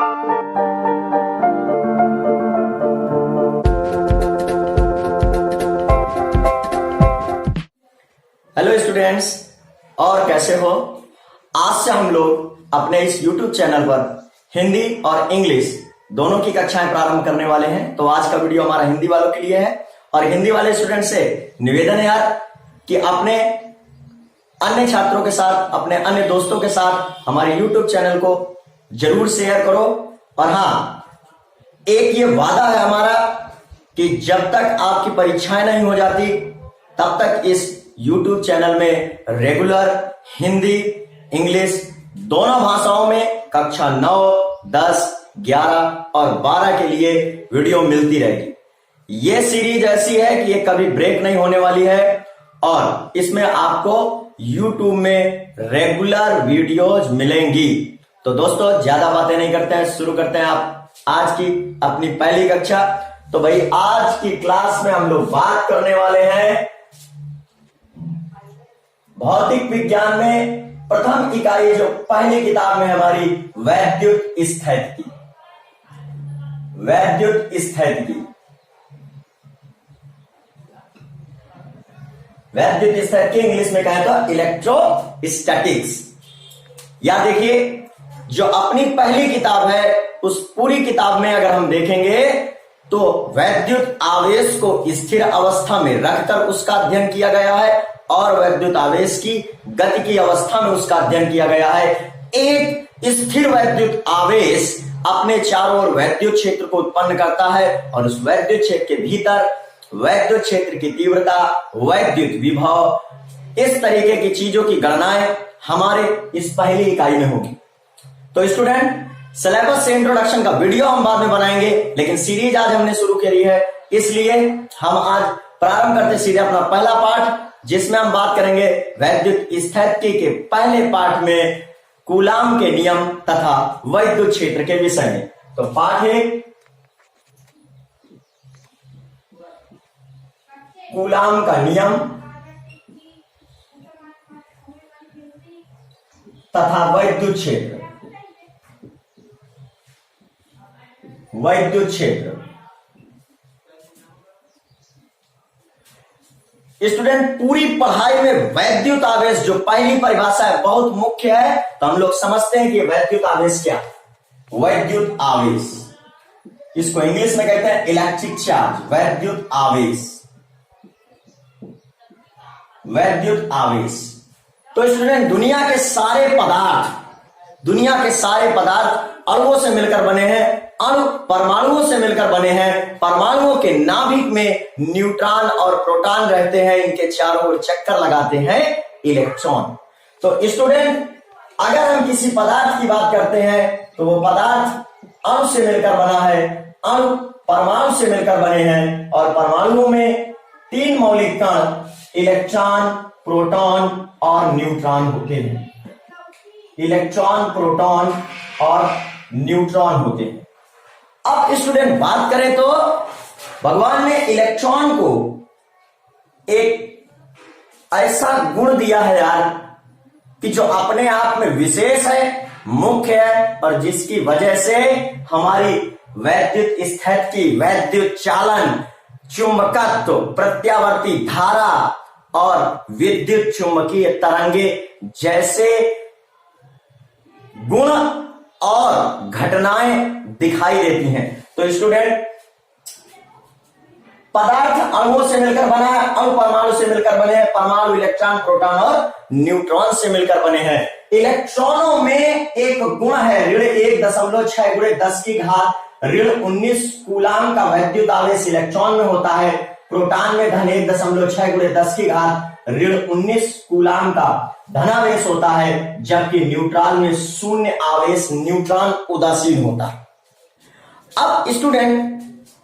Hello students, और कैसे हो। आज से हम लोग अपने इस YouTube चैनल पर हिंदी और इंग्लिश दोनों की कक्षाएं प्रारंभ करने वाले हैं। तो आज का वीडियो हमारा हिंदी वालों के लिए है और हिंदी वाले स्टूडेंट से निवेदन है यार कि अपने अन्य छात्रों के साथ, अपने अन्य दोस्तों के साथ हमारे YouTube चैनल को जरूर शेयर करो। और हाँ, एक ये वादा है हमारा कि जब तक आपकी परीक्षाएं नहीं हो जाती तब तक इस YouTube चैनल में रेगुलर हिंदी, इंग्लिश दोनों भाषाओं में कक्षा 9, 10, 11 और 12 के लिए वीडियो मिलती रहेगी। ये सीरीज ऐसी है कि ये कभी ब्रेक नहीं होने वाली है और इसमें आपको YouTube में रेगुलर वीडियोज मिलेंगी। तो दोस्तों, ज्यादा बातें नहीं करते हैं, शुरू करते हैं आप आज की अपनी पहली कक्षा। तो भाई, आज की क्लास में हम लोग बात करने वाले हैं भौतिक विज्ञान में प्रथम इकाई जो पहली किताब में हमारी वैद्युत स्थितिकी। वैद्युत स्थितिकी, वैद्युत स्थितिकी इंग्लिश में कहें तो इलेक्ट्रोस्टैटिक्स। या देखिए, जो अपनी पहली किताब है उस पूरी किताब में अगर हम देखेंगे तो वैद्युत आवेश को स्थिर अवस्था में रखकर उसका अध्ययन किया गया है और वैद्युत आवेश की गति की अवस्था में उसका अध्ययन किया गया है। एक स्थिर वैद्युत आवेश अपने चारों ओर वैद्युत क्षेत्र को उत्पन्न करता है और उस वैद्युत क्षेत्र के भीतर वैद्युत क्षेत्र की तीव्रता, वैद्युत विभव, इस तरीके की चीजों की गणनाएं हमारे इस पहली इकाई में होगी। तो स्टूडेंट, सिलेबस से इंट्रोडक्शन का वीडियो हम बाद में बनाएंगे, लेकिन सीरीज आज हमने शुरू करी है, इसलिए हम आज प्रारंभ करते सीधे अपना पहला पाठ, जिसमें हम बात करेंगे वैद्युत स्थितिकी के पहले पाठ में कूलाम के नियम तथा वैद्युत क्षेत्र के विषय में। तो पाठ है कूलाम का नियम तथा वैद्युत क्षेत्र। वैद्युत क्षेत्र स्टूडेंट, पूरी पढ़ाई में वैद्युत आवेश जो पहली परिभाषा है बहुत मुख्य है। तो हम लोग समझते हैं कि वैद्युत आवेश क्या है। वैद्युत आवेश, इसको इंग्लिश में कहते हैं इलेक्ट्रिक चार्ज। वैद्युत आवेश, वैद्युत आवेश। तो स्टूडेंट, दुनिया के सारे पदार्थ अणुओं से मिलकर बने हैं, अणु परमाणुओं से मिलकर बने हैं। परमाणुओं के नाभिक में न्यूट्रॉन और प्रोटॉन रहते हैं, इनके चारों ओर चक्कर लगाते हैं इलेक्ट्रॉन। तो स्टूडेंट, अगर हम किसी पदार्थ की बात करते हैं तो वो पदार्थ अणु से मिलकर बना है, अणु परमाणु से मिलकर बने हैं और परमाणुओं में 3 मौलिक कण इलेक्ट्रॉन, प्रोटॉन और न्यूट्रॉन होते हैं। इलेक्ट्रॉन, प्रोटॉन और न्यूट्रॉन होते हैं। अब स्टूडेंट, बात करें तो भगवान ने इलेक्ट्रॉन को एक ऐसा गुण दिया है यार कि जो अपने आप में विशेष है, मुख्य है और जिसकी वजह से हमारी वैद्युत स्थितिकी, वैद्युत चालन, चुंबकत्व, प्रत्यावर्ती धारा और विद्युत चुंबकीय तरंगे जैसे गुण और घटनाएं दिखाई देती हैं। तो स्टूडेंट, पदार्थ अणुओं से मिलकर बना है, अणु परमाणु से मिलकर बने हैं, परमाणु इलेक्ट्रॉन, प्रोटॉन और न्यूट्रॉन से मिलकर बने हैं। इलेक्ट्रॉनों में एक गुण है ऋण 1.6 × 10 की घात ऋण 19 कूलाम का वैद्युत आवेश इलेक्ट्रॉन में होता है। प्रोटॉन में धन 1.6 × 10 की घात ऋण 19 कूलाम का धनावेश होता है, जबकि न्यूट्रॉन में 0 आवेश, न्यूट्रॉन उदासीन होता है। अब स्टूडेंट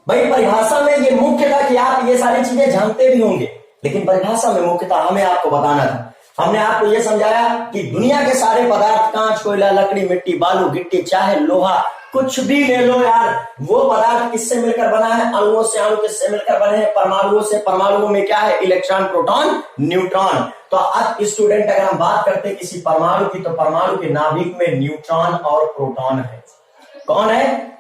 भाई, परिभाषा में ये मुख्य था कि आप ये सारी चीजें जानते भी होंगे, लेकिन परिभाषा में मुख्यतः हमें आपको बताना था। हमने आपको ये समझाया कि दुनिया के सारे पदार्थ, कांच, कोयला, लकड़ी, मिट्टी, बालू, गिट्टी, चाहे लोहा, कुछ भी ले लो यार, वो पदार्थ किससे मिलकर बना है? अणुओं से। अणु किससे मिलकर बने हैं? परमाणुओं से। परमाणुओं में क्या है? Electron, proton, neutron. तो अब स्टूडेंट, अगर हम बात करते हैं किसी परमाणु की, तो परमाणु के नाभिक में न्यूट्रॉन और प्रोटॉन है। कौन है?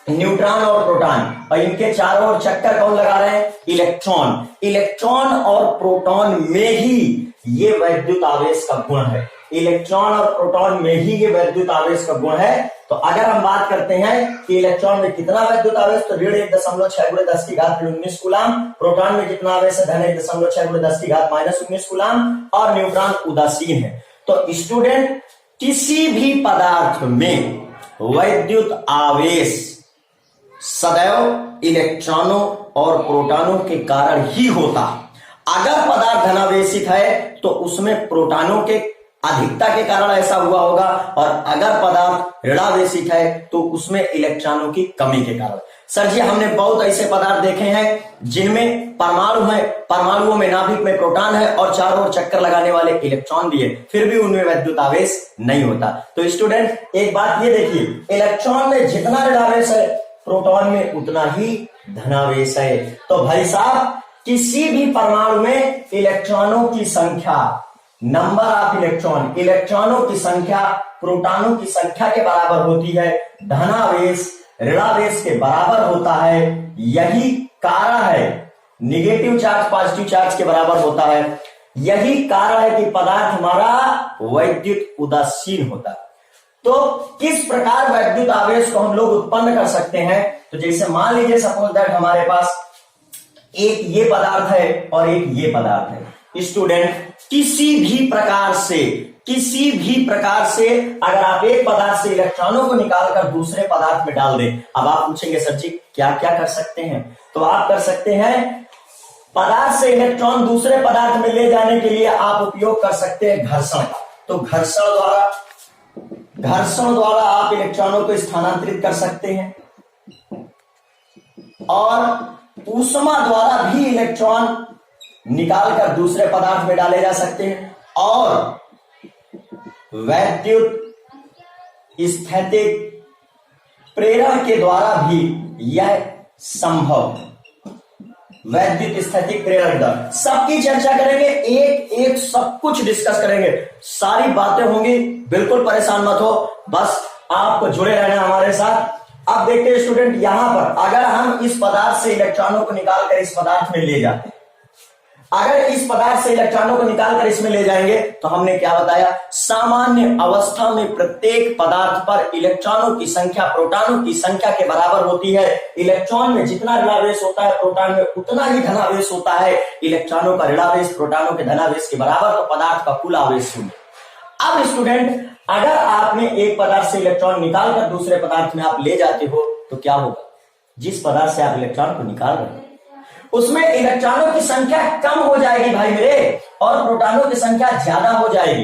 न्यूट्रॉन और प्रोटॉन, और इनके चारों ओर चक्कर कौन लगा रहे हैं? इलेक्ट्रॉन। इलेक्ट्रॉन और प्रोटॉन में ही ये वैद्युत आवेश का गुण है। इलेक्ट्रॉन और प्रोटॉन में ही ये वैद्युत आवेश का गुण है। तो अगर हम बात करते हैं कि इलेक्ट्रॉन में कितना वैद्युत आवेश, तो 1.6 × 10⁻⁻⁰ कूलाम। प्रोटॉन में कितना आवेश है? धन 1.6 × 10⁻⁻⁰ कूलाम। और न्यूट्रॉन उदासीन है। तो स्टूडेंट, किसी भी पदार्थ में वैद्युत आवेश सदैव इलेक्ट्रॉनों और प्रोटॉनों के कारण ही होता। अगर पदार्थ धनावेशित है तो उसमें प्रोटॉनों के अधिकता के कारण ऐसा हुआ होगा, और अगर पदार्थ ऋणावेशित है तो उसमें इलेक्ट्रॉनों की कमी के कारण। सर जी, हमने बहुत ऐसे पदार्थ देखे हैं जिनमें परमाणु है, परमाणुओं में नाभिक में प्रोटॉन है और चारों ओर चक्कर लगाने वाले इलेक्ट्रॉन भी है, फिर भी उनमें वैद्युत आवेश नहीं होता। तो स्टूडेंट, एक बात ये देखिए, इलेक्ट्रॉन में जितना ऋणावेश है प्रोटॉन में उतना ही धनावेश है। तो भाई साहब, किसी भी परमाणु में इलेक्ट्रॉनों की संख्या, नंबर ऑफ इलेक्ट्रॉन, इलेक्ट्रॉनों की संख्या प्रोटॉनों की संख्या के बराबर होती है। धनावेश ऋणावेश के बराबर होता है। यही कारण है, निगेटिव चार्ज पॉजिटिव चार्ज के बराबर होता है। यही कारण है कि पदार्थ हमारा वैद्युत उदासीन होता है। तो किस प्रकार वैद्युत आवेश को हम लोग उत्पन्न कर सकते हैं? तो जैसे मान लीजिए सपोज दैट हमारे पास एक ये पदार्थ है और एक ये पदार्थ है। स्टूडेंट, किसी भी प्रकार से अगर आप एक पदार्थ से इलेक्ट्रॉनों को निकालकर दूसरे पदार्थ में डाल दें, अब आप पूछेंगे सर जी क्या क्या कर सकते हैं? तो आप कर सकते हैं, पदार्थ से इलेक्ट्रॉन दूसरे पदार्थ में ले जाने के लिए आप उपयोग कर सकते हैं घर्षण का। तो घर्षण द्वारा आप इलेक्ट्रॉनों को स्थानांतरित कर सकते हैं, और ऊष्मा द्वारा भी इलेक्ट्रॉन निकालकर दूसरे पदार्थ में डाले जा सकते हैं, और वैद्युत स्थैतिक प्रेरण के द्वारा भी यह संभव। वैद्युत स्थैतिक प्रेरण दर सबकी चर्चा करेंगे, एक एक सब कुछ डिस्कस करेंगे, सारी बातें होंगी, बिल्कुल परेशान मत हो, बस आपको जुड़े रहना हमारे साथ। अब देखते हैं स्टूडेंट, यहां पर अगर हम इस पदार्थ से इलेक्ट्रॉनों को निकालकर इस पदार्थ में ले जाते हैं, अगर इस पदार्थ से इलेक्ट्रॉनों को निकालकर इसमें ले जाएंगे तो हमने क्या बताया, सामान्य अवस्था में प्रत्येक पदार्थ पर इलेक्ट्रॉनों की संख्या प्रोटॉनों की संख्या के बराबर होती है। इलेक्ट्रॉन में जितना ऋणावेश होता है प्रोटॉन में उतना ही धनावेश होता है। इलेक्ट्रॉनों का ऋणावेश प्रोटॉनों के धनावेश के बराबर, तो पदार्थ का कुल आवेश शून्य। अब स्टूडेंट, अगर आपने एक पदार्थ से इलेक्ट्रॉन निकालकर दूसरे पदार्थ में आप ले जाते हो तो क्या होगा? जिस पदार्थ से आप इलेक्ट्रॉन को निकाल रहे हैं उसमें इलेक्ट्रॉनों की संख्या कम हो जाएगी भाई मेरे, और प्रोटॉनों की संख्या ज्यादा हो जाएगी।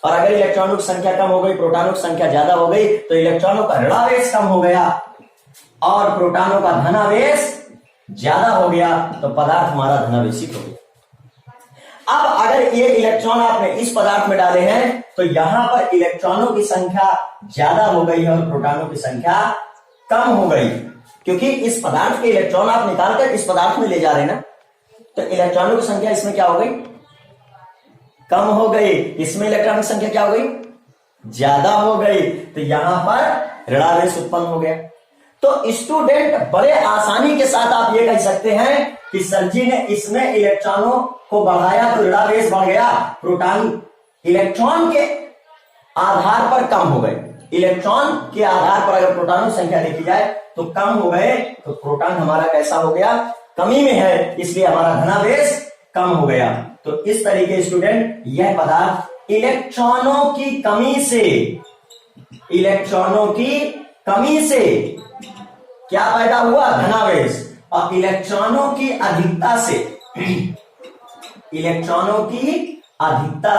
और अगर इलेक्ट्रॉनों की संख्या कम हो गई, प्रोटॉनों की संख्या ज्यादा हो गई, तो इलेक्ट्रॉनों का ऋणावेश कम हो गया और प्रोटॉनों का धनावेश ज्यादा हो गया, तो पदार्थ हमारा धनावेशित हो गया। अब अगर ये इलेक्ट्रॉन आपने इस पदार्थ में डाले हैं तो यहां पर इलेक्ट्रॉनों की संख्या ज्यादा हो गई है और प्रोटॉनों की संख्या कम हो गई, क्योंकि इस पदार्थ के इलेक्ट्रॉन आप निकालकर इस पदार्थ में ले जा रहे हैं ना, तो इलेक्ट्रॉनों की संख्या इसमें क्या हो गई? कम हो गई। इसमें इलेक्ट्रॉन की संख्या क्या हो गई? ज्यादा हो गई। तो यहां पर ऋणावेश उत्पन्न हो गया। तो स्टूडेंट, बड़े आसानी के साथ आप ये कह सकते हैं कि सर जी ने इसमें इलेक्ट्रॉनों को बढ़ाया तो ऋणावेश बढ़ गया, प्रोटॉन इलेक्ट्रॉन के आधार पर कम हो गए। इलेक्ट्रॉन के आधार पर अगर प्रोटॉनों की संख्या देखी जाए तो कम हो गए, तो प्रोटॉन हमारा कैसा हो गया? कमी में है, इसलिए हमारा धनावेश कम हो गया। तो इस तरीके स्टूडेंट, यह पदार्थ इलेक्ट्रॉनों की कमी से क्या पैदा हुआ? धनावेश। और इलेक्ट्रॉनों की अधिकता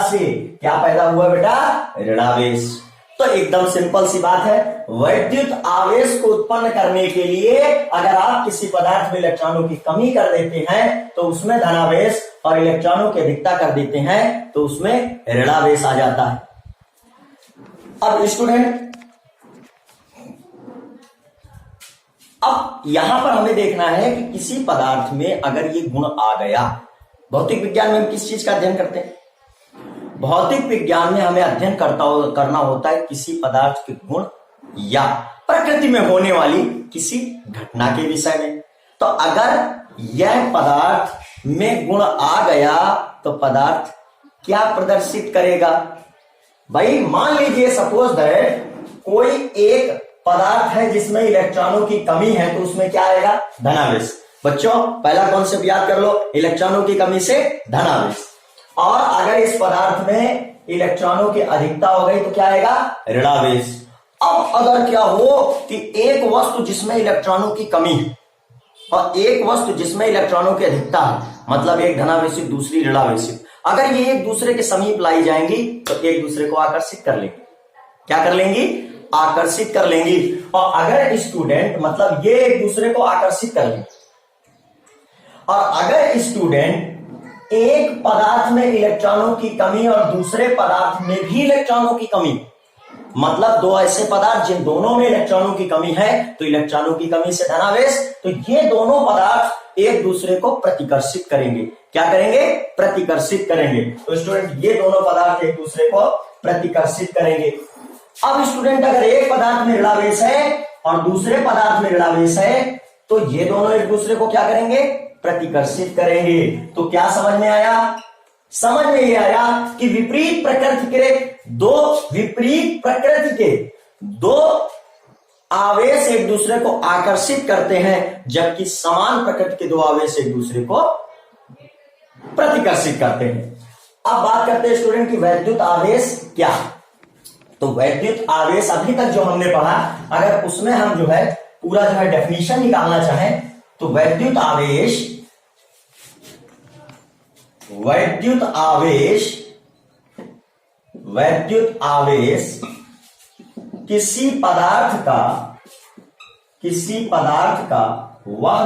से क्या पैदा हुआ बेटा? ऋणावेश। तो एकदम सिंपल सी बात है, वैद्युत आवेश को उत्पन्न करने के लिए अगर आप किसी पदार्थ में इलेक्ट्रॉनों की कमी कर देते हैं तो उसमें धनावेश, और इलेक्ट्रॉनों की अधिकता कर देते हैं तो उसमें ऋणावेश आ जाता है। अब स्टूडेंट, अब यहां पर हमें देखना है कि किसी पदार्थ में अगर ये गुण आ गया, भौतिक विज्ञान में हम किस चीज का अध्ययन करते हैं? भौतिक विज्ञान में हमें अध्ययन करना होता है किसी पदार्थ के गुण या प्रकृति में होने वाली किसी घटना के विषय में। तो अगर यह पदार्थ में गुण आ गया तो पदार्थ क्या प्रदर्शित करेगा? भाई मान लीजिए सपोज दैट कोई एक पदार्थ है जिसमें इलेक्ट्रॉनों की कमी है, तो उसमें क्या आएगा? धनावेश। बच्चों पहला कॉन्सेप्ट याद कर लो, इलेक्ट्रॉनों की कमी से धनावेश। और अगर इस पदार्थ में इलेक्ट्रॉनों की अधिकता हो गई तो क्या आएगा? ऋणावेश। अब अगर क्या हो कि एक वस्तु जिसमें इलेक्ट्रॉनों की कमी है और एक वस्तु जिसमें इलेक्ट्रॉनों की अधिकता है, मतलब एक धनावेशित दूसरी ऋणावेशित, अगर ये एक दूसरे के समीप लाई जाएंगी तो एक दूसरे को आकर्षित कर लेंगी। क्या कर लेंगी? आकर्षित कर लेंगी। और अगर स्टूडेंट मतलब ये एक दूसरे को आकर्षित कर लेंगे और अगर स्टूडेंट एक पदार्थ में इलेक्ट्रॉनों की कमी और दूसरे पदार्थ में भी इलेक्ट्रॉनों की कमी, मतलब दो ऐसे पदार्थ जिन दोनों में इलेक्ट्रॉनों की कमी है, तो इलेक्ट्रॉनों की कमी से धनावेश, तो ये दोनों पदार्थ एक दूसरे को प्रतिकर्षित करेंगे। क्या करेंगे? प्रतिकर्षित करेंगे। तो स्टूडेंट ये दोनों पदार्थ एक दूसरे को प्रतिकर्षित करेंगे। अब स्टूडेंट अगर एक पदार्थ में ऋणावेश है और दूसरे पदार्थ में ऋणावेश है, तो ये दोनों एक दूसरे को क्या करेंगे? प्रतिकर्षित करेंगे। तो क्या समझ में आया? समझ में ये आया कि विपरीत प्रकृति के दो आवेश एक दूसरे को आकर्षित करते हैं, जबकि समान प्रकृति के दो आवेश एक दूसरे को प्रतिकर्षित करते हैं। अब बात करते हैं स्टूडेंट की वैद्युत आवेश क्या है। तो वैद्युत आवेश अभी तक जो हमने पढ़ा, अगर उसमें हम जो है पूरा जो है डेफिनेशन निकालना चाहें तो वैद्युत आवेश किसी पदार्थ का वह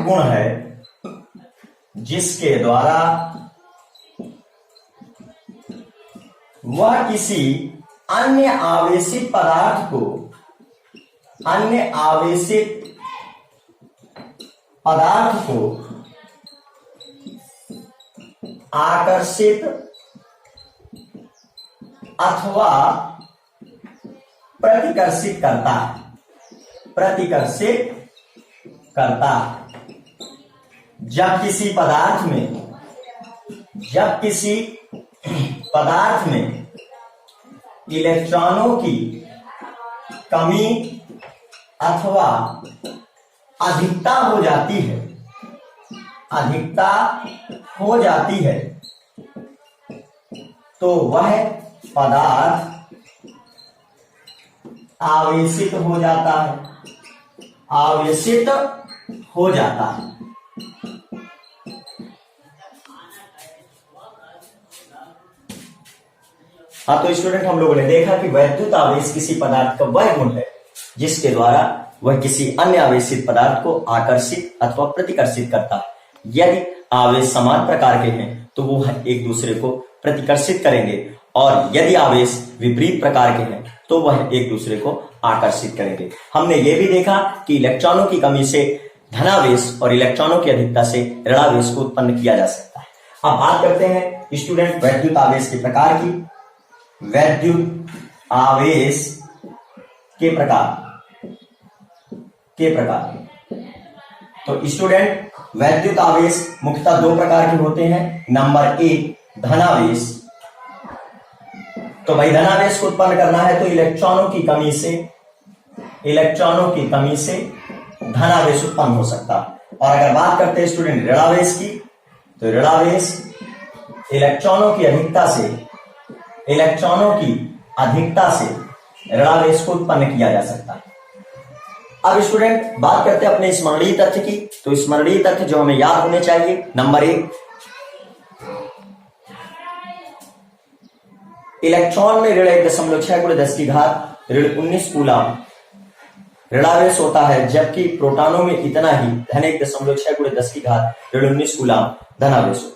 गुण है जिसके द्वारा वह किसी अन्य आवेशित पदार्थ को आकर्षित अथवा प्रतिकर्षित करता है। जब किसी पदार्थ में इलेक्ट्रॉनों की कमी अथवा अधिकता हो जाती है तो वह पदार्थ आवेशित हो जाता है। हाँ, तो स्टूडेंट हम लोगों ने देखा कि वैद्युत आवेश किसी पदार्थ का वह गुण है जिसके द्वारा वह किसी अन्य आवेशित पदार्थ को आकर्षित अथवा प्रतिकर्षित करता है। यदि आवेश समान प्रकार के हैं तो वो एक दूसरे को प्रतिकर्षित करेंगे, और यदि आवेश विपरीत प्रकार के हैं तो वह एक दूसरे को आकर्षित करेंगे। हमने ये भी देखा कि इलेक्ट्रॉनों की कमी से धनावेश और इलेक्ट्रॉनों की अधिकता से ऋणावेश को उत्पन्न किया जा सकता है। अब बात करते हैं स्टूडेंट वैद्युत आवेश के प्रकार की। वैद्युत आवेश के प्रकार तो स्टूडेंट वैद्युत आवेश मुख्यतः दो प्रकार के होते हैं। नंबर एक, धनावेश। तो भाई धनावेश को उत्पन्न करना है तो इलेक्ट्रॉनों की कमी से धनावेश उत्पन्न हो सकता है। और अगर बात करते हैं स्टूडेंट ऋणावेश की, तो ऋणावेश इलेक्ट्रॉनों की अधिकता से ऋणावेश को उत्पन्न किया जा सकता है। अब स्टूडेंट बात करते हैं अपने स्मरणीय तथ्य की। तो स्मरणीय तथ्य जो हमें याद होने चाहिए, नंबर एक, इलेक्ट्रॉन में ऋण 1.6 × 10⁻19 कूलम ऋणावेश होता है, जबकि प्रोटॉनों में इतना ही धन 1.6 × 10⁻19 कूलम धनावेश होता है।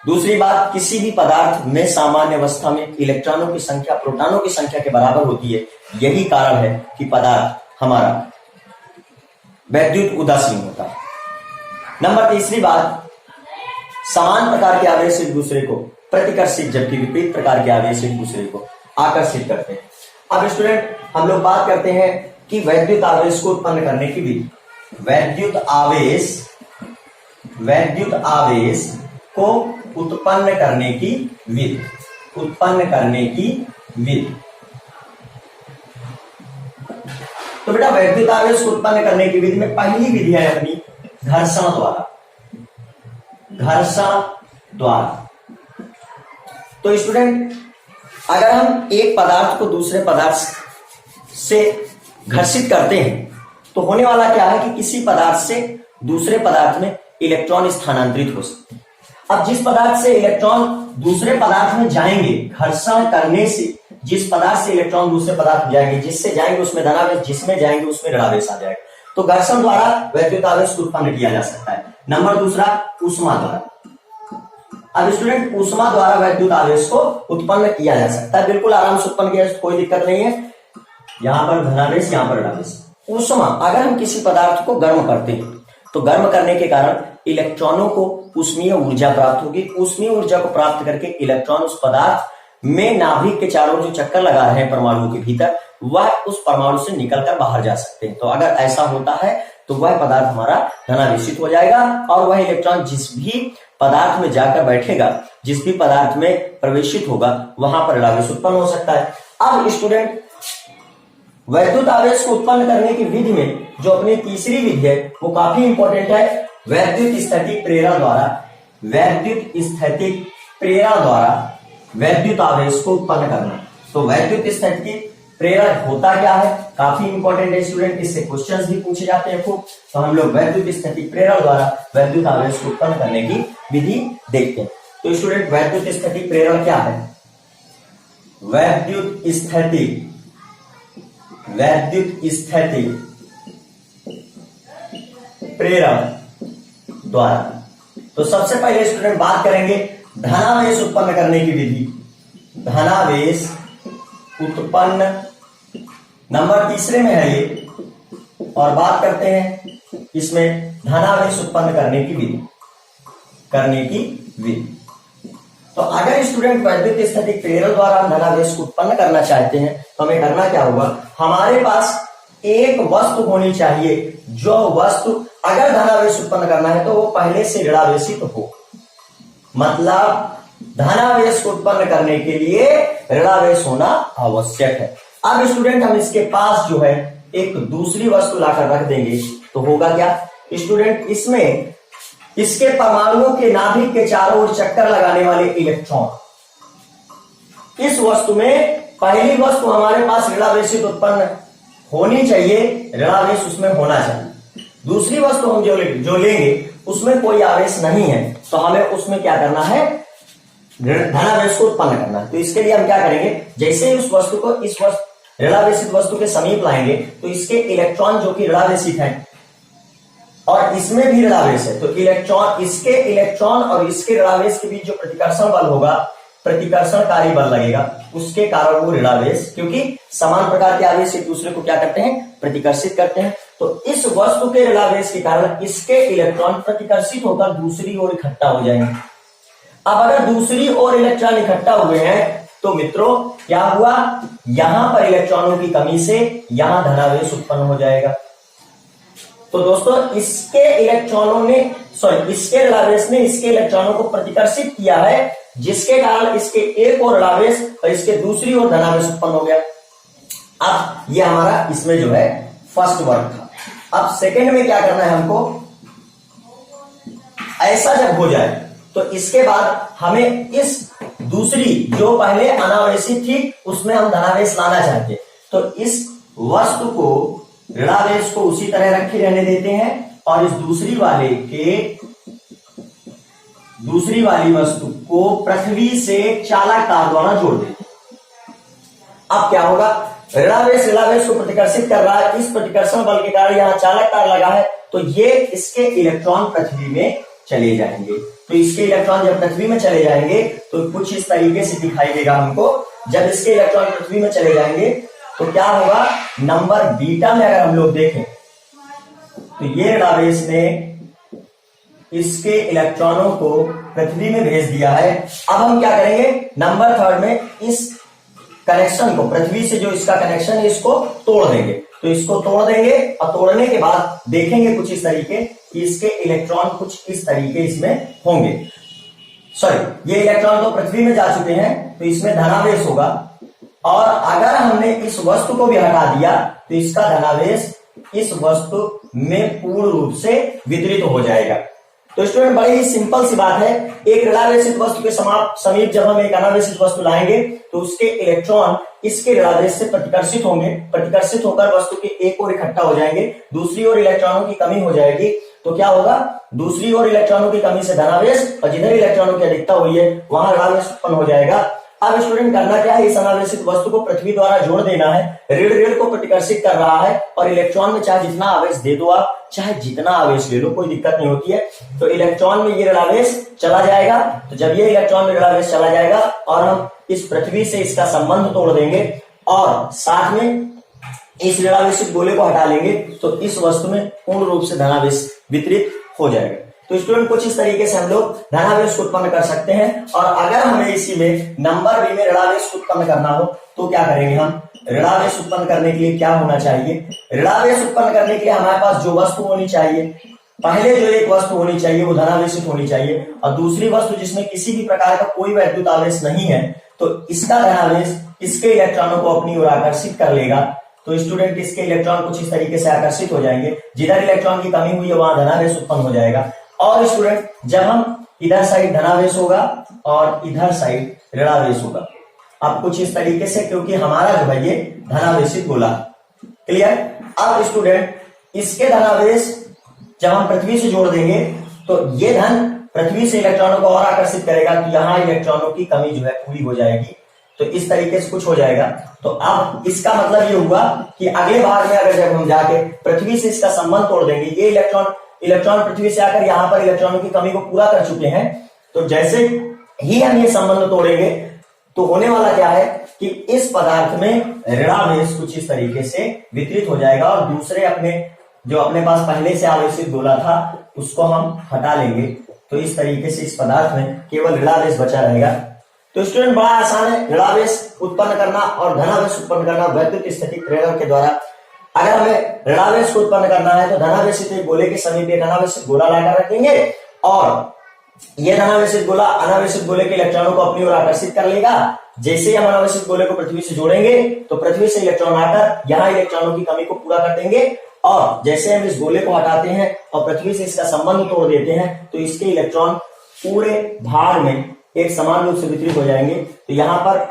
दूसरी बात, किसी भी पदार्थ में सामान्य अवस्था में इलेक्ट्रॉनों की संख्या प्रोटॉनों की संख्या के बराबर होती है। यही कारण है कि पदार्थ हमारा वैद्युत उदासीन होता है। नंबर तीसरी बात, समान प्रकार के आवेश एक दूसरे को प्रतिकर्षित, जबकि विपरीत प्रकार के आवेश एक दूसरे को आकर्षित करते हैं। अब स्टूडेंट हम लोग बात करते हैं कि वैद्युत आवेश को उत्पन्न करने की विधि। वैद्युत आवेश को उत्पन्न करने की विधि। तो बेटा वैद्युत आवेश को उत्पन्न करने की विधि में पहली विधि है अपनी घर्षण द्वारा। तो स्टूडेंट अगर हम एक पदार्थ को दूसरे पदार्थ से घर्षित करते हैं तो होने वाला क्या है कि किसी पदार्थ से दूसरे पदार्थ में इलेक्ट्रॉन स्थानांतरित हो सकते हैं। अब जिस पदार्थ से इलेक्ट्रॉन दूसरे पदार्थ में जाएंगे, घर्षण करने से जिस पदार्थ से इलेक्ट्रॉन दूसरे पदार्थ में जाएंगे, जिससे जाएंगे उसमें धनावेश, जिसमें जाएंगे उसमें ऋणावेश आ जाएगा। तो घर्षण द्वारा वैद्युत आवेश को उत्पन्न किया जा सकता है। नंबर दूसरा ऊष्मा द्वारा। अब स्टूडेंट ऊष्मा द्वारा वैद्युत आवेश को उत्पन्न किया जा सकता है, बिल्कुल आराम से उत्पन्न किया, कोई दिक्कत नहीं है। यहां पर धनावेश, यहां पर ऋणावेश। ऊष्मा, अगर हम किसी पदार्थ को गर्म करते हैं तो गर्म करने के कारण इलेक्ट्रॉनों को ऊष्मीय ऊर्जा प्राप्त होगी। ऊष्मीय ऊर्जा को प्राप्त करके इलेक्ट्रॉन उस पदार्थ में नाभिक के चारों ओर जो चक्कर लगा रहे हैं परमाणु के भीतर, वह उस परमाणु से निकलकर बाहर जा सकते हैं। तो अगर ऐसा होता है तो वह पदार्थ हमारा धनावेशित हो जाएगा और वह इलेक्ट्रॉन जिस भी पदार्थ में जाकर बैठेगा, जिस भी पदार्थ में प्रवेशित होगा, वहां पर ऋणावेश उत्पन्न हो सकता है। अब स्टूडेंट वैद्युत आवेश को उत्पन्न करने की विधि में जो अपनी तीसरी विधि है वो काफी इंपॉर्टेंट है, वैद्युत स्थैतिक प्रेरण द्वारा वैद्युत आवेश को उत्पन्न करना। तो वैद्युत स्थैतिक प्रेरण होता क्या है, काफी इंपॉर्टेंट है स्टूडेंट, इससे क्वेश्चंस भी पूछे जाते हैं खूब। तो हम लोग वैद्युत स्थैतिक प्रेरण द्वारा वैद्युत आवेश को उत्पन्न करने की विधि देखते हैं। तो स्टूडेंट वैद्युत स्थैतिक प्रेरण क्या है? वैद्युत स्थैतिक प्रेरण द्वारा। तो सबसे पहले स्टूडेंट बात करेंगे धनावेश उत्पन्न करने की विधि। धनावेश उत्पन्न नंबर तीसरे में है ये, और बात करते हैं इसमें धनावेश उत्पन्न करने की विधि। तो अगर स्टूडेंट वैद्युत स्थैतिक प्रेरण द्वारा धनावेश को उत्पन्न करना चाहते हैं तो हमें करना क्या होगा, हमारे पास एक वस्तु होनी चाहिए, जो वस्तु अगर धनावेश उत्पन्न करना है तो वो पहले से ऋणावेशित हो। मतलब धनावेश को उत्पन्न करने के लिए ऋणावेश होना आवश्यक है। अब स्टूडेंट हम इसके पास जो है एक दूसरी वस्तु लाकर रख देंगे तो होगा क्या स्टूडेंट, इसमें इसके परमाणुओं के नाभिक के चारों ओर चक्कर लगाने वाले इलेक्ट्रॉन, इस वस्तु में पहली वस्तु हमारे पास ऋणावेशित उत्पन्न होनी चाहिए, ऋणावेश उसमें होना चाहिए। दूसरी वस्तु हम जो लेंगे उसमें कोई आवेश नहीं है, तो हमें उसमें क्या करना है, धनावेश को उत्पन्न करना है। तो इसके लिए हम क्या करेंगे, जैसे ही उस वस्तु को इस ऋणावेशित वस्तु के समीप लाएंगे तो इसके इलेक्ट्रॉन जो कि ऋणावेशित है और इसमें भी ऋणावेश है, तो इसके इलेक्ट्रॉन और इसके ऋणावेश के बीच जो प्रतिकर्षण बल होगा, प्रतिकर्षणकारी बल लगेगा, उसके कारण वो ऋणावेश, क्योंकि समान प्रकार के आवेश एक दूसरे को क्या करते हैं, प्रतिकर्षित करते हैं। तो इस वस्तु के ऋणावेश के कारण इसके इलेक्ट्रॉन प्रतिकर्षित होकर दूसरी ओर इकट्ठा हो जाएंगे। अब अगर दूसरी ओर इलेक्ट्रॉन इकट्ठा हुए हैं तो मित्रों क्या हुआ, यहां पर इलेक्ट्रॉनों की कमी से यहां धनावेश उत्पन्न हो जाएगा। तो दोस्तों इसके ऋणावेश ने इसके इलेक्ट्रॉनों को प्रतिकर्षित किया है, जिसके कारण इसके एक और ऋणावेश और इसके दूसरी ओर धनावेश उत्पन्न हो गया। अब ये हमारा इसमें जो है फर्स्ट वर्ड था। अब सेकंड में क्या करना है हमको, ऐसा जब हो जाए तो इसके बाद हमें इस दूसरी जो पहले अनावेशित थी उसमें हम धनावेश लाना चाहते हैं, तो इस वस्तु को ऋणावेश को उसी तरह रखे रहने देते हैं और इस दूसरी वाली वस्तु को पृथ्वी से चालक तार द्वारा जोड़ देते हैं। अब क्या होगा, ऋणावेश को प्रतिकर्षित कर रहा है, इस प्रतिकर्षण बल के कारण यहाँ चालक तार लगा है, तो ये इसके इलेक्ट्रॉन पृथ्वी में चले जाएंगे। तो इसके इलेक्ट्रॉन जब पृथ्वी में चले जाएंगे तो कुछ इस तरीके से दिखाई देगा हमको। जब इसके इलेक्ट्रॉन पृथ्वी में चले जाएंगे तो क्या होगा, नंबर बीटा में अगर हम लोग देखें तो ये ऋणावेश ने इसके इलेक्ट्रॉनों को पृथ्वी में भेज दिया है। अब हम क्या करेंगे, नंबर थर्ड में इस कनेक्शन को, पृथ्वी से जो इसका कनेक्शन है इसको तोड़ देंगे। तो इसको तोड़ देंगे और तोड़ने के बाद देखेंगे कुछ इस तरीके कि इसके इलेक्ट्रॉन कुछ इस तरीके इसमें होंगे। सॉरी, ये इलेक्ट्रॉन तो पृथ्वी में जा चुके हैं तो इसमें धनावेश होगा, और अगर हमने इस वस्तु को भी हटा दिया तो इसका धनावेश इस वस्तु में पूर्ण रूप से वितरित हो जाएगा। तो स्टूडेंट बड़ी ही सिंपल सी बात है, एक ऋणावेशित वस्तु के समीप जब हम एक अनावेशित वस्तु लाएंगे तो उसके इलेक्ट्रॉन इसके ऋणावेश से प्रतिकर्षित होंगे, प्रतिकर्षित होकर वस्तु के एक ओर इकट्ठा हो जाएंगे, दूसरी ओर इलेक्ट्रॉनों की कमी हो जाएगी। तो क्या होगा, दूसरी ओर इलेक्ट्रॉनों की कमी से धनावेश और जिधर इलेक्ट्रॉनों की अधिकता हुई है वहां ऋणावेश उत्पन्न हो जाएगा। अब स्टूडेंट करना क्या है, इस अनावेशित वस्तु को पृथ्वी द्वारा जोड़ देना है, ऋण ऋण को प्रतिकर्षित कर रहा है और इलेक्ट्रॉन में चाहे जितना आवेश दे दो आप, चाहे जितना आवेश ले लो, कोई दिक्कत नहीं होती है। तो इलेक्ट्रॉन में ये ऋणावेश चला जाएगा। तो जब ये इलेक्ट्रॉन में ऋणावेश चला जाएगा और हम इस पृथ्वी से इसका संबंध तोड़ देंगे और साथ में इस ऋणावेशित गोले को हटा लेंगे तो इस वस्तु में पूर्ण रूप से धनावेश वितरित हो जाएगा। तो स्टूडेंट कुछ इस तरीके से हम लोग धनावेश उत्पन्न कर सकते हैं। और अगर हमें इसी में नंबर बी में ऋणावेश उत्पन्न करना हो तो क्या करेंगे, हम ऋणावेश उत्पन्न करने के लिए क्या होना चाहिए, ऋणावेश उत्पन्न करने के लिए हमारे पास जो वस्तु होनी चाहिए, पहले जो एक वस्तु होनी चाहिए वो धनावेशित होनी चाहिए और दूसरी वस्तु जिसमें किसी भी प्रकार का कोई वैद्युत आवेश नहीं है तो इसका धनावेश इसके इलेक्ट्रॉनों को अपनी ओर आकर्षित कर लेगा। तो स्टूडेंट इसके इलेक्ट्रॉन कुछ इस तरीके से आकर्षित हो जाएंगे, जिधर इलेक्ट्रॉन की कमी हुई है वहां धनावेश उत्पन्न हो जाएगा। और स्टूडेंट जब हम इधर साइड धनावेश होगा और इधर साइड ऋणावेश होगा, अब कुछ इस तरीके से, क्योंकि हमारा जो है ये धनावेशित गोला, क्लियर। अब स्टूडेंट इसके धनावेश जब हम पृथ्वी से जोड़ देंगे तो ये धन पृथ्वी से इलेक्ट्रॉनों को और आकर्षित करेगा, तो यहाँ इलेक्ट्रॉनों की कमी जो है पूरी हो जाएगी। तो इस तरीके से कुछ हो जाएगा। तो अब इसका मतलब ये हुआ कि अगले भाग में अगर जब हम जाके पृथ्वी से इसका संबंध तोड़ देंगे, ये इलेक्ट्रॉन पृथ्वी से आकर यहाँ पर इलेक्ट्रॉनों की कमी को पूरा कर चुके हैं, तो जैसे ही हम ये संबंध तोड़ेंगे तो होने वाला क्या है कि इस पदार्थ में ऋणावेश कुछ इस तरीके से वितरित हो जाएगा और दूसरे अपने पास पहले से आवेशित गोला था उसको हम हटा लेंगे। तो इस तरीके से इस पदार्थ में केवल ऋणावेश बचा रहेगा। तो स्टूडेंट बड़ा आसान है ऋणावेश उत्पन्न करना और धनावेश उत्पन्न करना वैद्युत स्थितिक प्रेरक के द्वारा। अगर हमें ऋणावेश को उत्पन्न करना है तो धनावेशित एक गोले के समीप एक अनावेशित गोला लाकर रखेंगे और यह धनावेशित गोला अनावेशित गोले के इलेक्ट्रॉनों को अपनी ओर आकर्षित कर लेगा। जैसे ही हम अनावेशित गोले को पृथ्वी से जोड़ेंगे तो पृथ्वी से इलेक्ट्रॉन आकर यहाँ इलेक्ट्रॉनों की कमी को पूरा कर देंगे और जैसे हम इस गोले को हटाते हैं और पृथ्वी से इसका संबंध तोड़ देते हैं तो इसके इलेक्ट्रॉन पूरे भाग में एक समान रूप से वितरित हो जाएंगे। तो यहाँ पर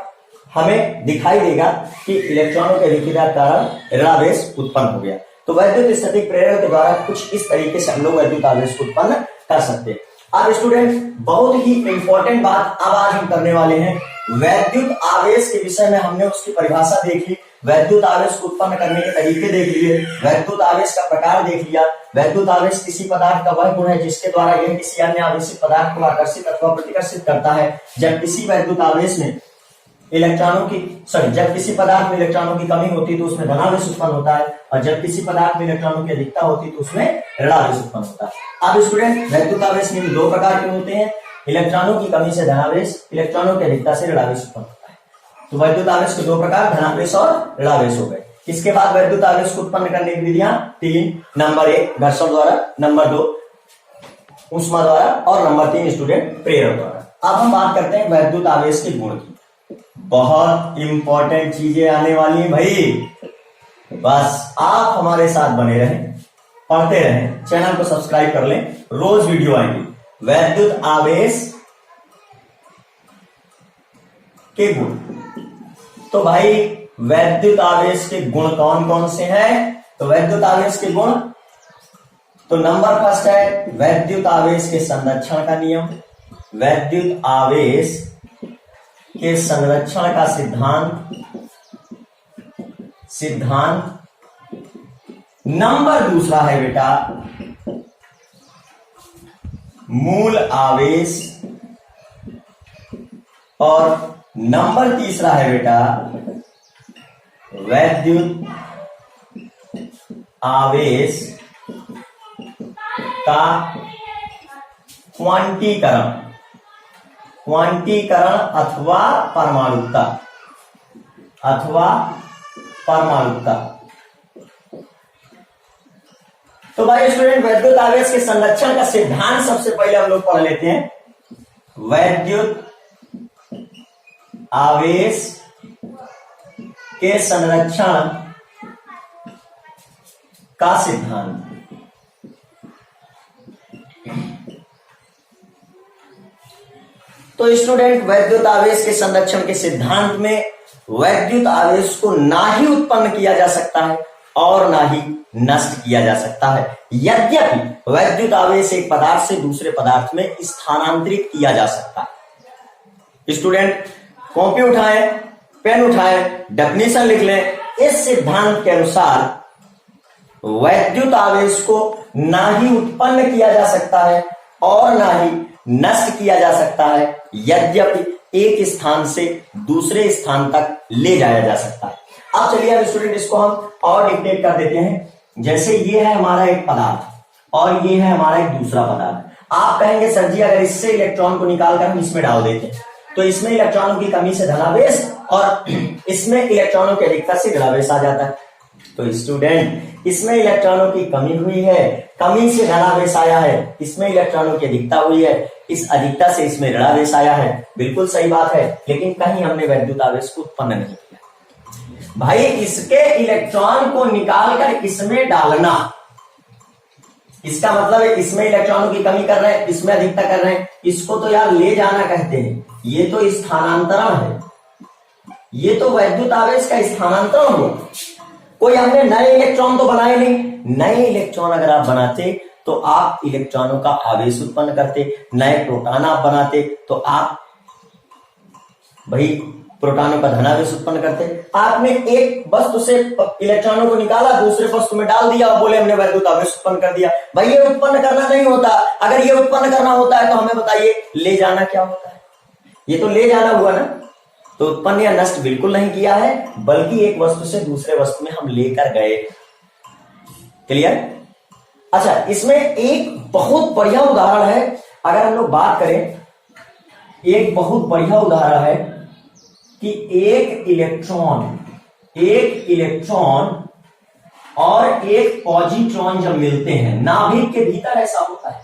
हमें दिखाई देगा कि इलेक्ट्रॉनों के विकिरण के कारण ऋणावेश उत्पन्न हो गया। तो वैद्युत स्थितिक प्रेरक के द्वारा कुछ इस तरीके से हम लोग वैद्युत आवेश को उत्पन्न कर सकते हैं। अब स्टूडेंट बहुत ही इंपॉर्टेंट बात अब आज हम करने वाले हैं। वैद्युत आवेश के विषय में हमने उसकी परिभाषा देख ली, वैद्युत आवेश को उत्पन्न करने के तरीके देख लिए, वैद्युत आवेश का प्रकार देख लिया। वैद्युत आवेश किसी पदार्थ का वह गुण है जिसके द्वारा यह किसी अन्य आवेशित पदार्थ को आकर्षित अथवा प्रतिकर्षित करता है। जब किसी वैद्युत आवेश में जब किसी पदार्थ में इलेक्ट्रॉनों की कमी होती है तो उसमें धनावेश उत्पन्न होता है और जब किसी पदार्थ में इलेक्ट्रॉनों की अधिकता होती है तो उसमें ऋणावेश उत्पन्न होता है। अब स्टूडेंट वैद्युत आवेश में दो प्रकार के होते हैं, इलेक्ट्रॉनों की कमी से धनावेश, इलेक्ट्रॉनों की अधिकता से ऋणावेश उत्पन्न होता है। तो वैद्युत आवेश के दो प्रकार धनावेश और ऋणावेश हो गए। इसके बाद वैद्युत आवेश को उत्पन्न करने की विधियां तीन, नंबर 1 घर्षण द्वारा, नंबर 2 ऊष्मा द्वारा और नंबर 3 स्टूडेंट प्रेरक द्वारा। अब हम बात करते हैं वैद्युत आवेश के गुण की। बहुत इंपॉर्टेंट चीजें आने वाली है भाई, बस आप हमारे साथ बने रहें, पढ़ते रहें, चैनल को सब्सक्राइब कर लें, रोज वीडियो आएंगी। वैद्युत आवेश के गुण। तो भाई वैद्युत आवेश के गुण कौन कौन से हैं? तो वैद्युत आवेश के गुण, तो नंबर फर्स्ट है वैद्युत आवेश के संरक्षण का नियम, वैद्युत आवेश के संरक्षण का सिद्धांत। नंबर दूसरा है बेटा मूल आवेश और नंबर तीसरा है बेटा वैद्युत आवेश का क्वांटीकरण अथवा परमाणुकता। अथवा परमाणुकता। तो भाई स्टूडेंट, वैद्युत आवेश के संरक्षण का सिद्धांत सबसे पहले हम लोग पढ़ लेते हैं। वैद्युत आवेश के संरक्षण का सिद्धांत। तो स्टूडेंट, वैद्युत आवेश के संरक्षण के सिद्धांत में वैद्युत आवेश को ना ही उत्पन्न किया जा सकता है और ना ही नष्ट किया जा सकता है। यद्यपि वैद्युत आवेश एक पदार्थ से दूसरे पदार्थ में स्थानांतरित किया जा सकता है। स्टूडेंट, कॉपी उठाएं, पेन उठाएं, डेफिनेशन लिख लें। इस सिद्धांत के अनुसार वैद्युत आवेश को ना ही उत्पन्न किया जा सकता है और ना ही नष्ट किया जा सकता है, यद्यपि एक स्थान से दूसरे स्थान तक ले जाया जा सकता है। अब चलिए अब स्टूडेंट इसको हम और डिक्टेट कर देते हैं। जैसे ये है हमारा एक पदार्थ और ये है हमारा एक दूसरा पदार्थ। आप कहेंगे सर जी, अगर इससे इलेक्ट्रॉन को निकालकर हम इसमें डाल देते तो इसमें इलेक्ट्रॉनों की कमी से धनावेश और इसमें इलेक्ट्रॉनों की अधिकता से ऋणावेश आ जाता है। तो स्टूडेंट, इसमें इलेक्ट्रॉनों की कमी हुई है, कमी से धनावेश आया है, इसमें इलेक्ट्रॉनों की अधिकता हुई है, इस अधिकता से इसमें ऋणावेश आया है। बिल्कुल सही बात है, लेकिन कहीं हमने वैद्युत आवेश को उत्पन्न नहीं किया। भाई, इसके इलेक्ट्रॉन को निकालकर इसमें डालना, इसका मतलब है इसमें इलेक्ट्रॉनों की कमी कर रहे हैं, इसमें अधिकता कर रहे हैं। इसको तो यार ले जाना कहते हैं, ये तो स्थानांतरण है, ये तो वैद्युत आवेश का स्थानांतरण हुआ। कोई हमने नए इलेक्ट्रॉन तो बनाए नहीं। नए इलेक्ट्रॉन अगर आप बनाते तो आप इलेक्ट्रॉनों का आवेश उत्पन्न करते, नए प्रोटॉन आप बनाते तो आप भाई प्रोटॉनों का धनावेश उत्पन्न करते। आपने एक वस्तु से इलेक्ट्रॉनों को निकाला, दूसरे वस्तु में डाल दिया और बोले हमने वैद्युत आवेश उत्पन्न कर दिया। भाई, ये उत्पन्न करना नहीं होता। अगर ये उत्पन्न करना होता है तो हमें बताइए ले जाना क्या होता है? ये तो ले जाना हुआ ना। तो उत्पन्न या नष्ट बिल्कुल नहीं किया है, बल्कि एक वस्तु से दूसरे वस्तु में हम लेकर गए। क्लियर? अच्छा, इसमें एक बहुत बढ़िया उदाहरण है। अगर हम लोग बात करें, एक बहुत बढ़िया उदाहरण है कि एक इलेक्ट्रॉन और एक पॉजिट्रॉन जब मिलते हैं, नाभिक के भीतर ऐसा होता है,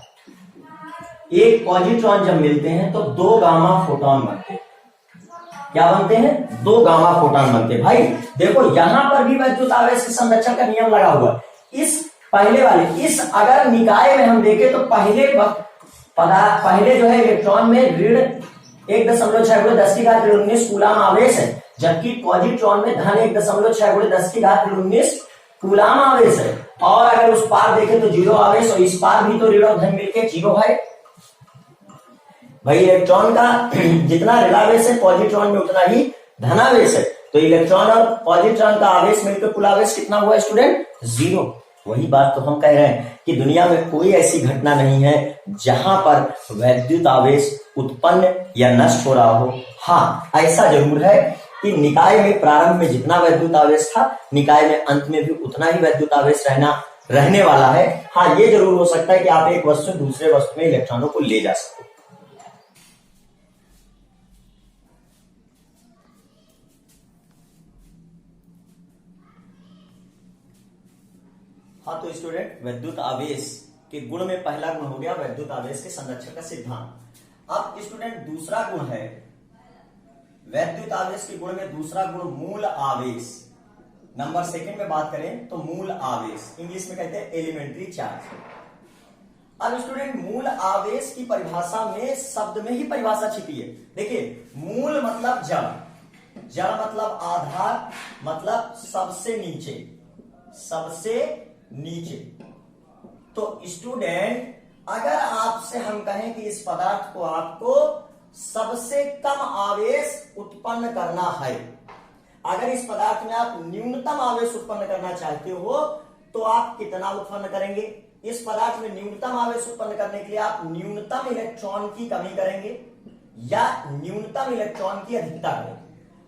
एक पॉजिट्रॉन जब मिलते हैं तो दो गामा फोटॉन बनते हैं। क्या बनते हैं? दो गामा फोटॉन बनते हैं। भाई देखो, यहां पर भी वैद्युत आवेश के संरक्षण का नियम लगा हुआ। इस पहले वाले, इस अगर निकाय में हम देखें तो पहले जो है इलेक्ट्रॉन में ऋण 1.6 × 10⁻19 कूलाम आवेश है, जबकि पॉजिट्रॉन में धन 1.6 × 10⁻19 कूलाम आवेश है। और अगर उस पार देखें तो जीरो आवेश, और इस पार भी तो ऋण और धन मिलकर जीरो है। भाई, इलेक्ट्रॉन का जितना ऋणावेश है पॉजिट्रॉन में उतना ही धनावेश है। तो इलेक्ट्रॉन और पॉजिट्रॉन का आवेश मिलकर कुल आवेश कितना हुआ स्टूडेंट? जीरो। वही बात तो हम कह रहे हैं कि दुनिया में कोई ऐसी घटना नहीं है जहां पर वैद्युत आवेश उत्पन्न या नष्ट हो रहा हो। हाँ, ऐसा जरूर है कि निकाय में प्रारंभ में जितना वैद्युत आवेश था, निकाय में अंत में भी उतना ही वैद्युत आवेश रहने वाला है। हाँ, ये जरूर हो सकता है कि आप एक वस्तु से दूसरे वस्तु में इलेक्ट्रॉनों को ले जा सको। हाँ, तो स्टूडेंट, वैद्युत आवेश के गुण में पहला गुण हो गया वैद्युत आवेश के संरक्षण का सिद्धांत। अब स्टूडेंट, दूसरा गुण है वैद्युत आवेश के गुण में दूसरा गुण मूल आवेश। नंबर सेकंड में बात करें तो मूल आवेश, इंग्लिश में कहते हैं एलिमेंट्री चार्ज। अब स्टूडेंट, मूल आवेश की परिभाषा में शब्द में ही परिभाषा छिपी है। देखिए, मूल मतलब जड़, जड़ मतलब आधार, मतलब सबसे नीचे, सबसे नीचे। तो स्टूडेंट, अगर आपसे हम कहें कि इस पदार्थ को आपको सबसे कम आवेश उत्पन्न करना है, अगर इस पदार्थ में आप न्यूनतम आवेश उत्पन्न करना चाहते हो तो आप कितना उत्पन्न करेंगे? इस पदार्थ में न्यूनतम आवेश उत्पन्न करने के लिए आप न्यूनतम इलेक्ट्रॉन की कमी करेंगे या न्यूनतम इलेक्ट्रॉन की अधिकता करेंगे?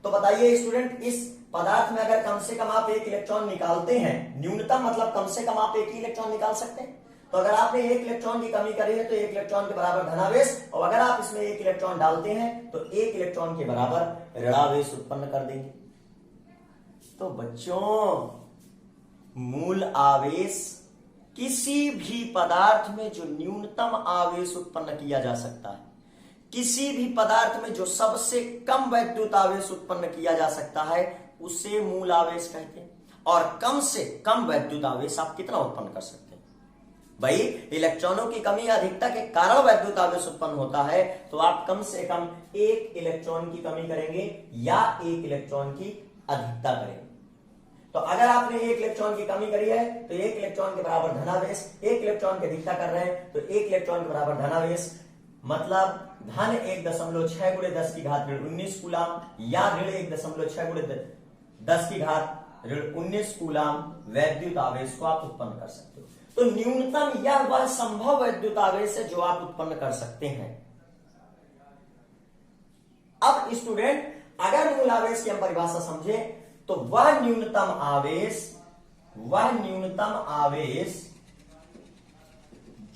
तो बताइए स्टूडेंट, इस पदार्थ में अगर कम से कम आप एक इलेक्ट्रॉन निकालते हैं, न्यूनतम मतलब कम से कम आप एक ही इलेक्ट्रॉन निकाल सकते हैं। तो अगर आपने एक इलेक्ट्रॉन की कमी करी है तो एक इलेक्ट्रॉन के बराबर धनावेश, और अगर आप इसमें एक इलेक्ट्रॉन डालते हैं तो एक इलेक्ट्रॉन के बराबर ऋणावेश उत्पन्न कर देंगे। तो बच्चों मूल आवेश किसी भी पदार्थ में जो न्यूनतम आवेश उत्पन्न किया जा सकता है, किसी भी पदार्थ में जो सबसे कम वैद्युत आवेश उत्पन्न किया जा सकता है उसे मूल आवेश कहते हैं। और कम से कम वैद्युत आवेश आप कितना उत्पन्न कर सकते हैं? भाई इलेक्ट्रॉनों की कमी या अधिकता के कारण वैद्युत आवेश उत्पन्न होता है, तो आप कम से कम एक इलेक्ट्रॉन की कमी करेंगे या एक इलेक्ट्रॉन की अधिकता करेंगे। तो अगर आपने एक इलेक्ट्रॉन की कमी करी है तो एक इलेक्ट्रॉन के बराबर धनावेश, एक इलेक्ट्रॉन की अधिकता कर रहे हैं तो एक इलेक्ट्रॉन के बराबर धनावेश, मतलब धन 1.6 गुणे 10 की घात ऋण 19 कूलाम या ऋण 1.6 गुणे 10 की घात ऋण 19 कूलाम वैद्युत आवेश को आप उत्पन्न कर सकते हो। तो न्यूनतम यह वह संभव वैद्युत आवेश है जो आप उत्पन्न कर सकते हैं। अब स्टूडेंट अगर मूल आवेश की हम परिभाषा समझे तो वह न्यूनतम आवेश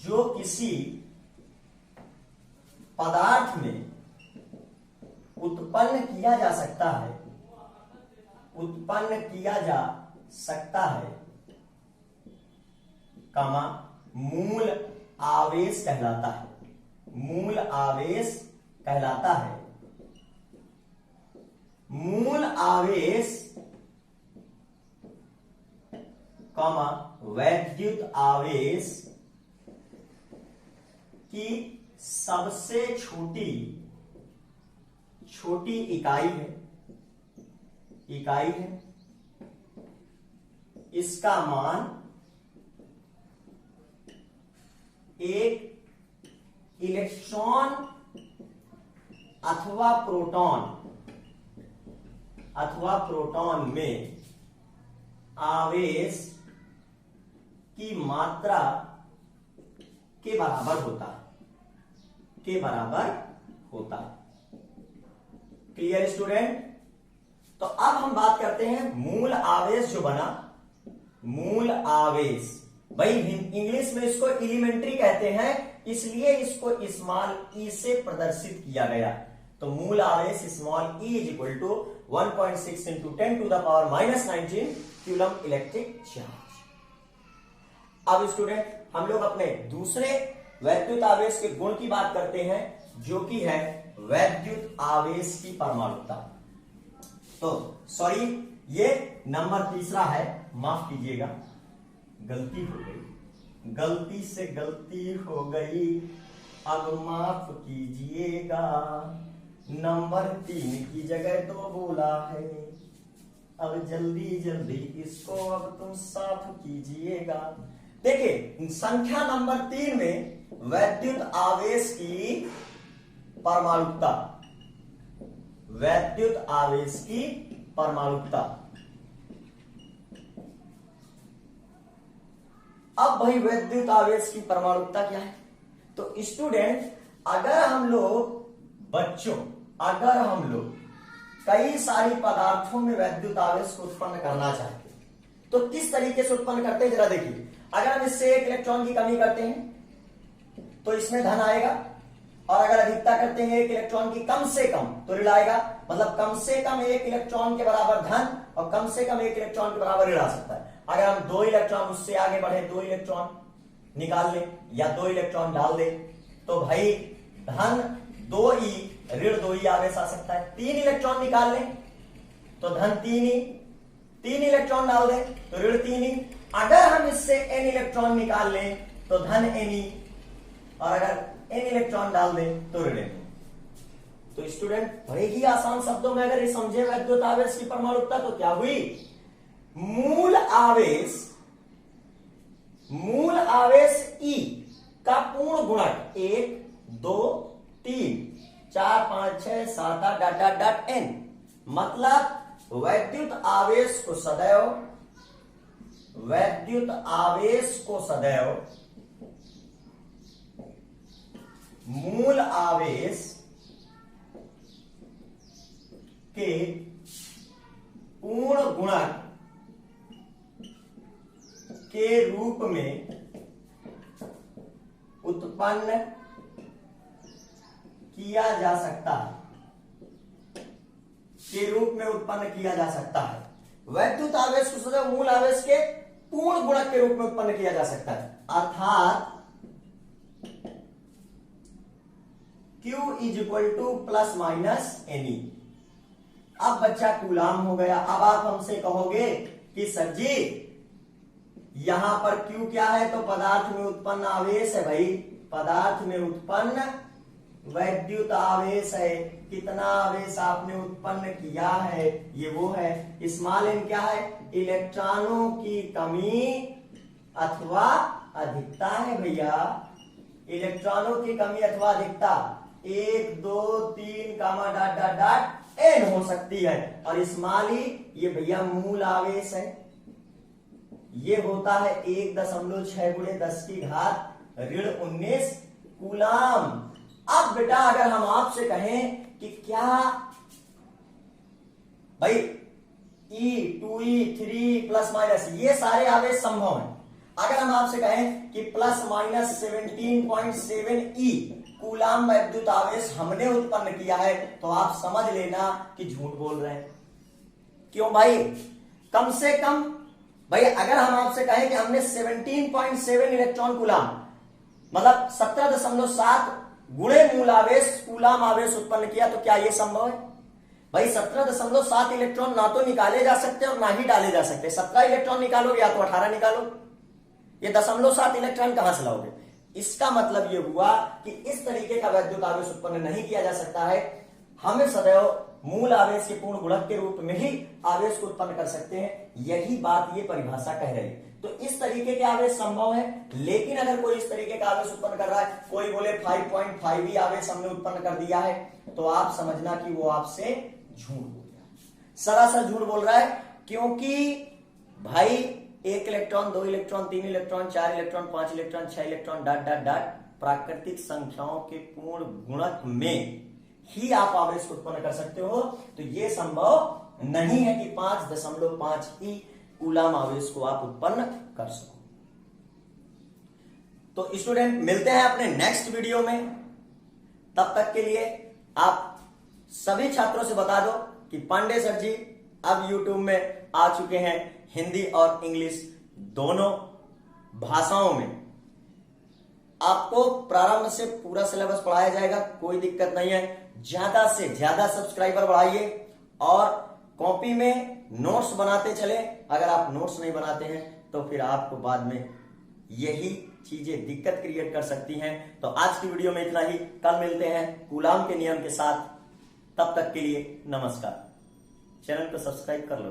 जो किसी पदार्थ में उत्पन्न किया जा सकता है, कामा मूल आवेश कहलाता है। मूल आवेश कामा वैद्युत आवेश की सबसे छोटी इकाई है। इसका मान एक इलेक्ट्रॉन अथवा प्रोटॉन में आवेश की मात्रा के बराबर होता है। Clear student? तो अब हम बात करते हैं मूल आवेश जो बना। मूल आवेश भाई इंग्लिश में इसको एलिमेंट्री कहते हैं, इसलिए इसको स्मॉल ई से प्रदर्शित किया गया। तो मूल आवेश small e is equal to 1.6 into 10⁻⁻19 coulomb electric charge. अब स्टूडेंट हम लोग अपने दूसरे वैद्युत आवेश के गुण की बात करते हैं जो कि है वैद्युत आवेश की परमाणुता। तो सॉरी ये नंबर तीसरा है, माफ कीजिएगा, गलती हो गई, अब माफ कीजिएगा। नंबर 3 की जगह तो बोला है, अब जल्दी इसको अब तुम साफ कीजिएगा। देखिए संख्या नंबर 3 में वैद्युत आवेश की परमाणुता। अब भाई वैद्युत आवेश की परमाणुता क्या है? तो स्टूडेंट अगर हम लोग कई सारी पदार्थों में वैद्युत आवेश को उत्पन्न करना चाहते हैं तो किस तरीके से उत्पन्न करते हैं जरा देखिए। अगर हम इससे एक इलेक्ट्रॉन की कमी करते हैं तो इसमें धन आएगा, और अगर अधिकता करते हैं एक इलेक्ट्रॉन की कम से कम तो ऋण आएगा। मतलब कम से कम एक इलेक्ट्रॉन के बराबर धन और कम से कम एक इलेक्ट्रॉन के बराबर ऋण आ सकता है। अगर हम 2 इलेक्ट्रॉन उससे आगे बढ़े, 2 इलेक्ट्रॉन निकाल ले या 2 इलेक्ट्रॉन डाल दे तो भाई धन 2e ऋण 2e आवेश आ सकता है। 3 इलेक्ट्रॉन निकाल ले तो धन 3e, 3 इलेक्ट्रॉन डाल दे तो ऋण 3e। अगर हम इससे n इलेक्ट्रॉन निकाल लें तो धन ne, और अगर n इलेक्ट्रॉन डाल दे तो ऋण ne। तो स्टूडेंट बड़े ही आसान शब्दों में अगर ये समझे वैद्युत आवेश की परमाणुता तो क्या हुई? मूल आवेश E का पूर्ण गुणक 1 2 3 4 5 6 7 8 n। मतलब वैद्युत आवेश को सदैव मूल आवेश के पूर्ण गुणक के रूप में उत्पन्न किया जा सकता है। वैद्युत आवेश को सदैव मूल आवेश के पूर्ण गुणक के रूप में उत्पन्न किया जा सकता है, अर्थात Q is equal two plus minus any. अब बच्चा कूलाम हो गया। अब आप हमसे कहोगे कि सर जी यहां पर Q क्या है, तो पदार्थ में उत्पन्न आवेश है भाई, पदार्थ में उत्पन्न वैद्युत आवेश है। कितना आवेश आपने उत्पन्न किया है ये वो है। स्मॉल n क्या है, इलेक्ट्रॉनों की कमी अथवा अधिकता है भैया, इलेक्ट्रॉनों की कमी अथवा अधिकता 1 2 3 कामा डॉट डॉट डॉट n हो सकती है। और स्मॉल e ये भैया मूल आवेश है, ये होता है 1.6 गुणे 10 की घात ऋण 19 कूलाम। अब बेटा अगर हम आपसे कहें कि क्या भाई E 2E 3 प्लस माइनस ये सारे आवेश संभव हैं, अगर हम आपसे कहें कि प्लस माइनस 17.7 E कूलाम वैद्युत आवेश हमने उत्पन्न किया है, तो आप समझ लेना कि झूठ बोल रहे हैं। क्यों भाई, कम से कम भाई अगर हम आपसे कहें कि हमने 17.7 इलेक्ट्रॉन कूलाम मतलब 17.7 गुणे मूल आवेश कूलाम आवेश उत्पन्न किया, तो क्या यह संभव है भाई? 17.7 इलेक्ट्रॉन ना तो निकाले जा सकते और ना ही डाले जा सकते। 17 इलेक्ट्रॉन निकालोगे या तो 18 निकालो, ये 0.7 इलेक्ट्रॉन कहां से लाओगे? इसका मतलब यह हुआ कि इस तरीके का वैद्युत आवेश उत्पन्न नहीं किया जा सकता है। हमें सदैव मूल आवेश के पूर्ण गुणक के रूप में ही आवेश को उत्पन्न कर सकते हैं, यही बात ये परिभाषा कह रही है। तो इस तरीके के आवेश संभव है, लेकिन अगर कोई इस तरीके का आवेश उत्पन्न कर रहा है, कोई बोले 5.5 ही आवेश हमने उत्पन्न कर दिया है, तो आप समझना कि वो आपसे झूठ बोल रहा है, सरासर झूठ बोल रहा है। क्योंकि भाई 1 electron 2 electron 3 electron 4 electron 5 electron 6 electron dot dot dot प्राकृतिक संख्याओं के पूर्ण गुणक में ही आप आवेश को उत्पन्न कर सकते हो। तो यह संभव नहीं है कि 5.5 ही कूलाम आवेश को आप उत्पन्न कर सको। तो स्टूडेंट मिलते हैं अपने नेक्स्ट वीडियो में, तब तक के लिए आप सभी छात्रों से बता दो कि पांडे सर जी अब YouTube में आ चुके हैं, हिंदी और इंग्लिश दोनों भाषाओं में। आपको प्रारंभ से पूरा सिलेबस पढ़ाया जाएगा, कोई दिक्कत नहीं है। ज्यादा से ज्यादा सब्सक्राइबर बढ़ाइए और कॉपी में नोट्स बनाते चले। अगर आप नोट्स नहीं बनाते हैं तो फिर आपको बाद में यही चीजें दिक्कत क्रिएट कर सकती हैं। तो आज की वीडियो में इतना ही, कल मिलते हैं कूलाम के नियम के साथ। तब तक के लिए नमस्कार। चैनल को सब्सक्राइब कर लो।